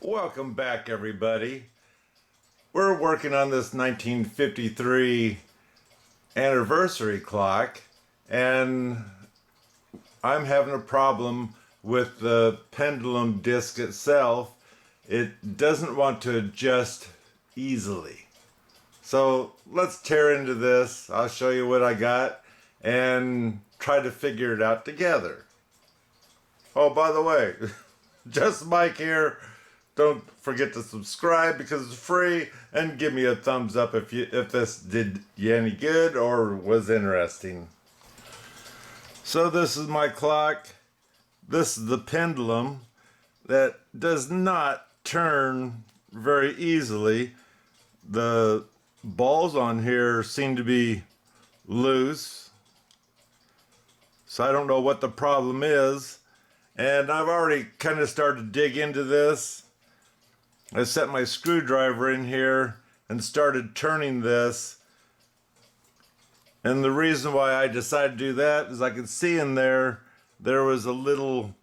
Welcome back, everybody. We're working on this 1953 anniversary clock, and I'm having a problem with the pendulum disc itself. It doesn't want to adjust easily. So let's tear into this. I'll show you what I got and try to figure it out together. Oh, by the way, just Mike here. Don't forget to subscribe because it's free, and give me a thumbs up if this did you any good or was interesting. So this is my clock. This is the pendulum that does not turn very easily. The balls on here seem to be loose, so I don't know what the problem is, and I've already kind of started to dig into this. I set my screwdriver in here and started turning this, and the reason why I decided to do that is I could see in there was a little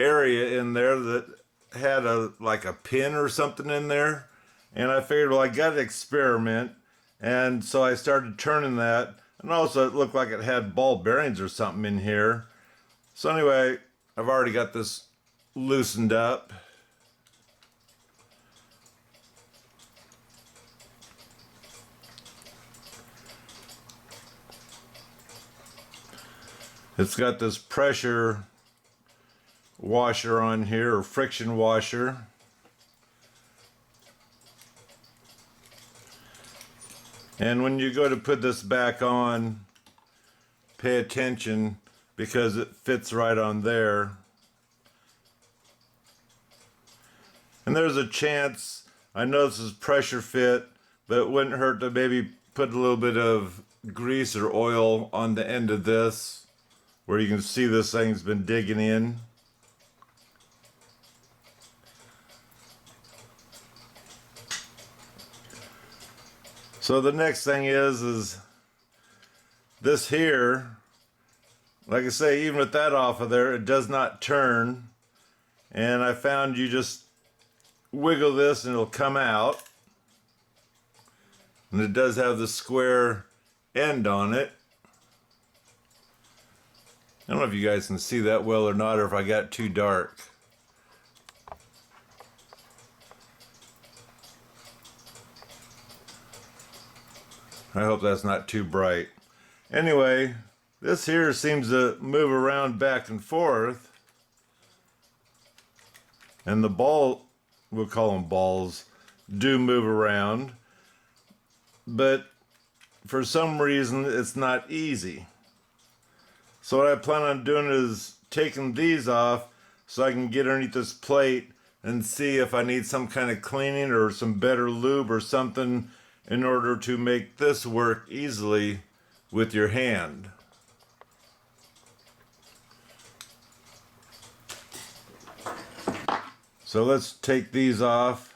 area in there that had like a pin or something in there, and I figured, well, I gotta experiment, and so I started turning that, and also it looked like it had ball bearings or something in here. So anyway, I've already got this loosened up. It's got this pressure washer on here, or friction washer. And when you go to put this back on, pay attention because it fits right on there. And there's a chance, I know this is pressure fit, but it wouldn't hurt to maybe put a little bit of grease or oil on the end of this, where you can see this thing's been digging in. So the next thing is this here, like I say, even with that off of there, it does not turn. And I found you just wiggle this and it'll come out. And it does have the square end on it. I don't know if you guys can see that well or not, or if I got too dark. I hope that's not too bright. Anyway, this here seems to move around back and forth. And the ball, we'll call them balls, do move around. But for some reason, it's not easy. So what I plan on doing is taking these off so I can get underneath this plate and see if I need some kind of cleaning or some better lube or something in order to make this work easily with your hand. So let's take these off.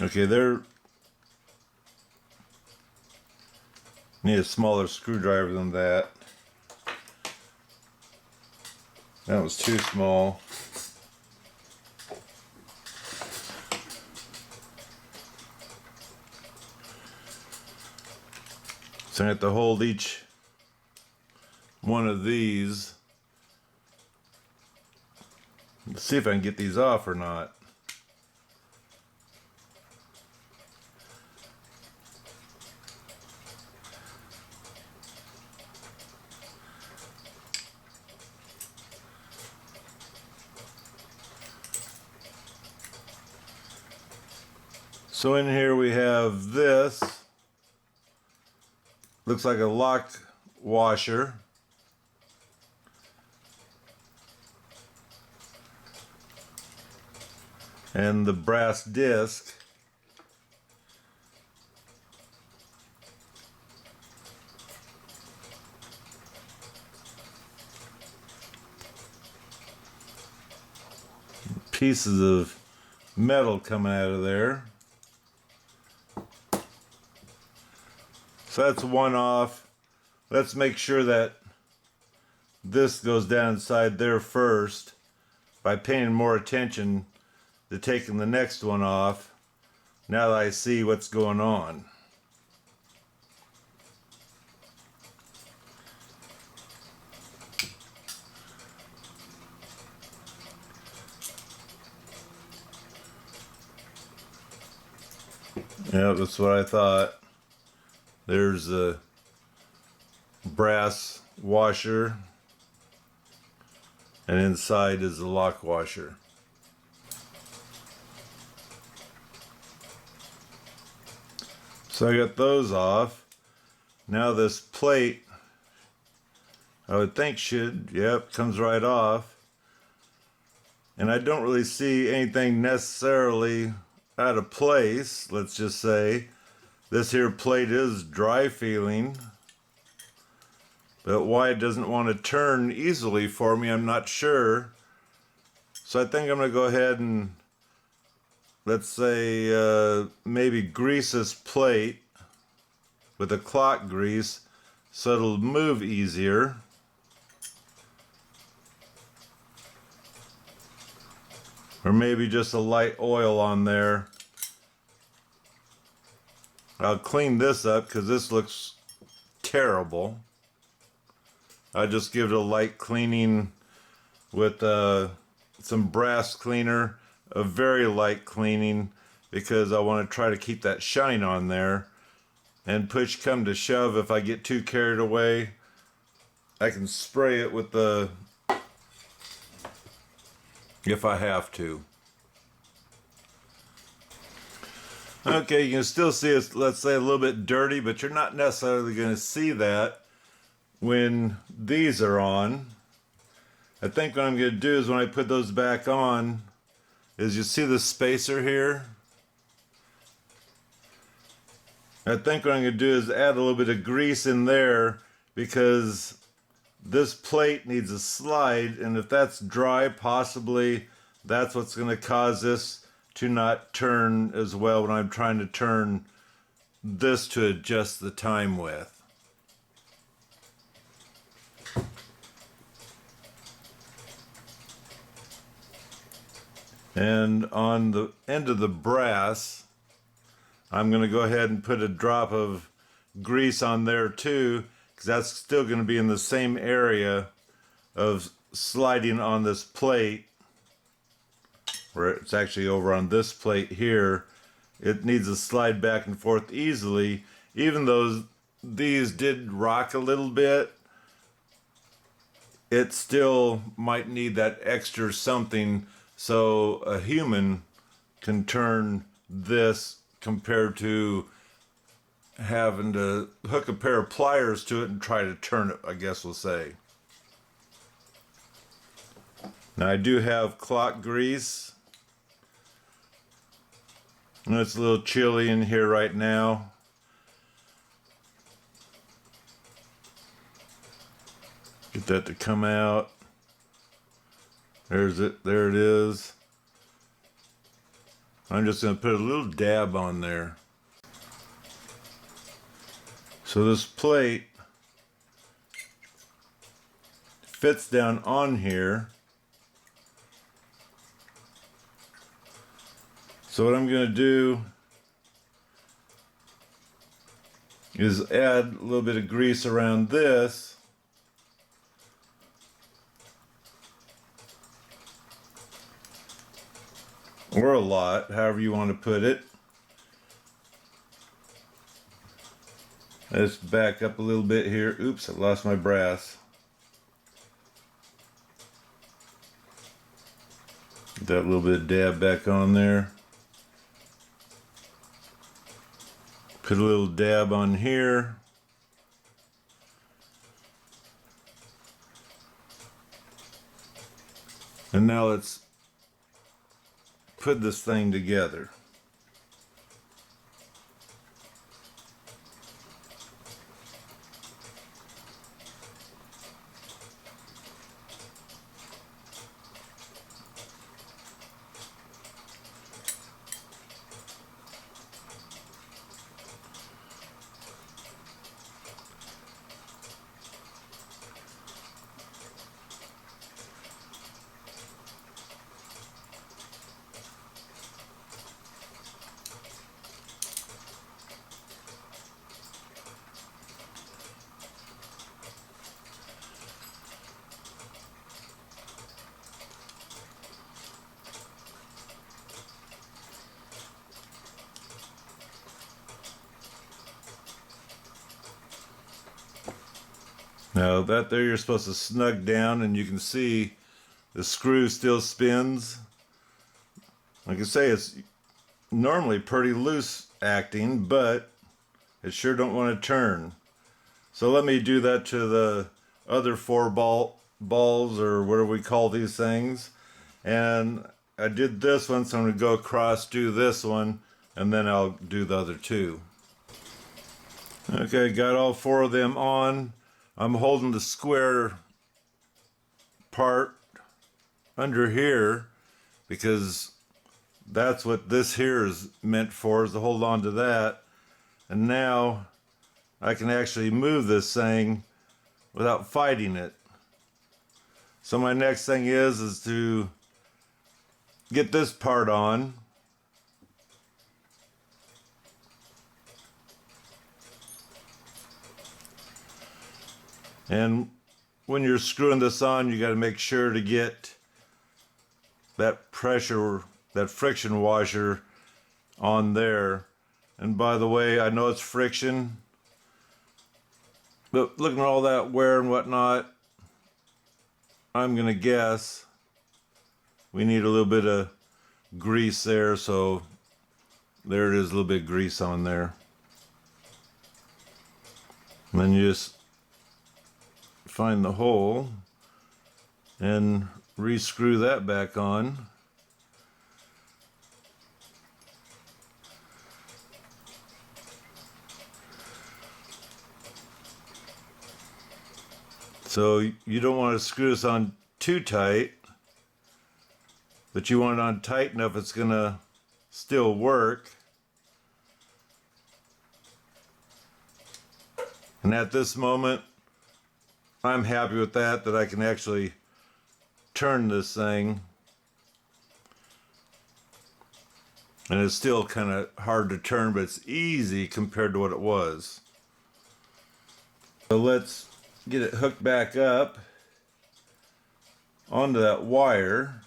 Okay, they're need a smaller screwdriver than that. That was too small. So I have to hold each one of these. Let's see if I can get these off or not. So in here we have this, looks like a lock washer. And the brass disc. Pieces of metal coming out of there. So that's one off. Let's make sure that this goes down inside there first. by paying more attention to taking the next one off now that I see what's going on. Yeah, that's what I thought. There's the brass washer, and inside is the lock washer. So I got those off. Now this plate, I would think comes right off. And I don't really see anything necessarily out of place. Let's just say this here plate is dry feeling, but why it doesn't want to turn easily for me, I'm not sure. So I think I'm going to go ahead and, let's say, maybe grease this plate with a clock grease so it'll move easier. Or maybe just a light oil on there. I'll clean this up because this looks terrible. I'll just give it a light cleaning with some brass cleaner, a very light cleaning, because I want to try to keep that shine on there. And push come to shove, if I get too carried away, I can spray it with the, if I have to. Okay, you can still see it's, let's say, a little bit dirty, but you're not necessarily going to see that when these are on. I think what I'm going to do is when I put those back on, is you see the spacer here? I think what I'm going to do is add a little bit of grease in there, because this plate needs a slide, and if that's dry, possibly that's what's going to cause this to not turn as well when I'm trying to turn this to adjust the time with. And on the end of the brass, I'm going to go ahead and put a drop of grease on there too, because that's still going to be in the same area of sliding on this plate, where it's actually over on this plate here. It needs to slide back and forth easily. Even though these did rock a little bit, it still might need that extra something so a human can turn this, compared to having to hook a pair of pliers to it and try to turn it, I guess we'll say. Now I do have clock grease. And it's a little chilly in here right now. Get that to come out. There's it. There it is. I'm just going to put a little dab on there. So this plate fits down on here. So what I'm going to do is add a little bit of grease around this. Or a lot, however you want to put it. Let's back up a little bit here. Oops, I lost my brass. Get that little bit of dab back on there. Put a little dab on here. And now let's put this thing together. Now that there you're supposed to snug down, and you can see the screw still spins. Like I say, it's normally pretty loose acting, but it sure don't want to turn. So let me do that to the other four balls, or whatever we call these things. And I did this one, so I'm going to go across, do this one, and then I'll do the other two. Okay, got all four of them on. I'm holding the square part under here because that's what this here is meant for, is to hold on to that. And now I can actually move this thing without fighting it. So my next thing is to get this part on. And when you're screwing this on, you got to make sure to get that pressure, that friction washer on there. And by the way, I know it's friction, but looking at all that wear and whatnot, I'm gonna guess we need a little bit of grease there. So there it is, a little bit of grease on there. And then you just find the hole and re-screw that back on. So you don't want to screw this on too tight, but you want it on tight enough it's gonna still work. And at this moment, I'm happy with that I can actually turn this thing. And it's still kind of hard to turn, but it's easy compared to what it was. So let's get it hooked back up onto that wire.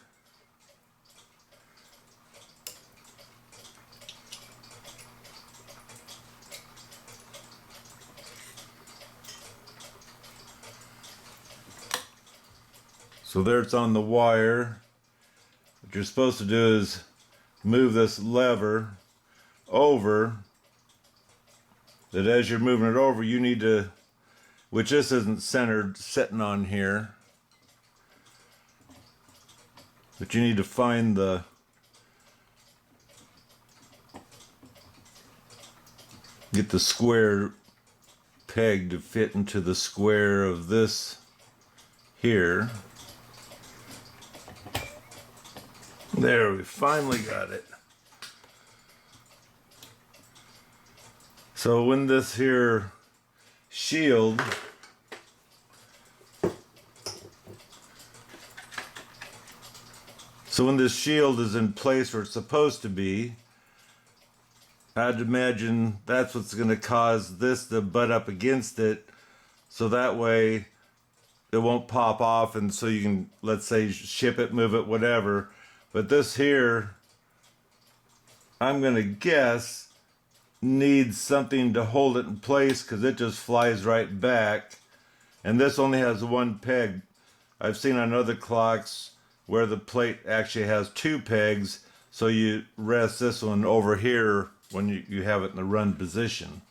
So there it's on the wire. What you're supposed to do is move this lever over. That as you're moving it over, you need to, which this isn't centered, sitting on here, but you need to find get the square peg to fit into the square of this here. There, we finally got it. So when this here shield is in place where it's supposed to be, I'd imagine that's what's going to cause this to butt up against it, so that way it won't pop off, and so you can, let's say, ship it, move it, whatever. But this here, I'm going to guess, needs something to hold it in place because it just flies right back. And this only has one peg. I've seen on other clocks where the plate actually has two pegs, so you rest this one over here when you have it in the run position.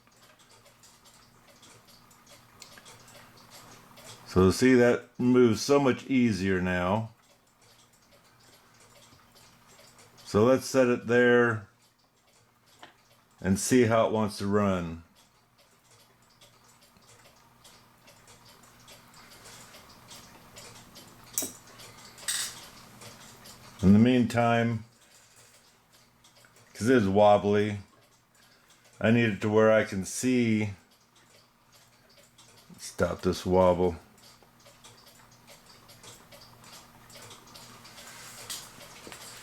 So see, that moves so much easier now. So let's set it there and see how it wants to run. In the meantime, because it is wobbly, I need it to where I can see. Stop this wobble.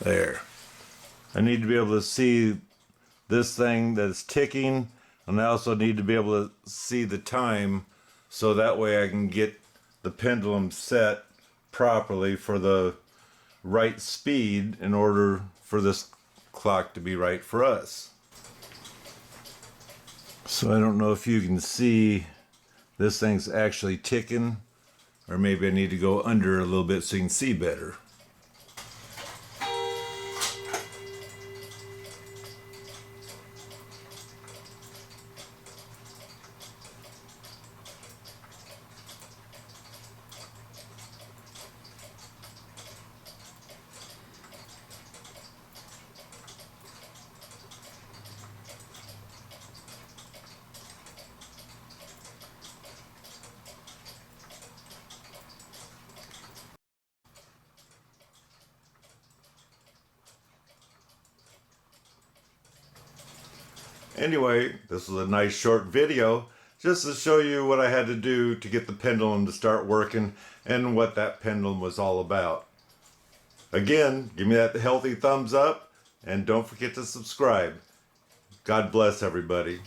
There. I need to be able to see this thing that's ticking, and I also need to be able to see the time, so that way I can get the pendulum set properly for the right speed in order for this clock to be right for us. So I don't know if you can see This thing's actually ticking, or maybe I need to go under a little bit so you can see better. Anyway, this was a nice short video just to show you what I had to do to get the pendulum to start working and what that pendulum was all about. Again, give me that healthy thumbs up and don't forget to subscribe. God bless everybody.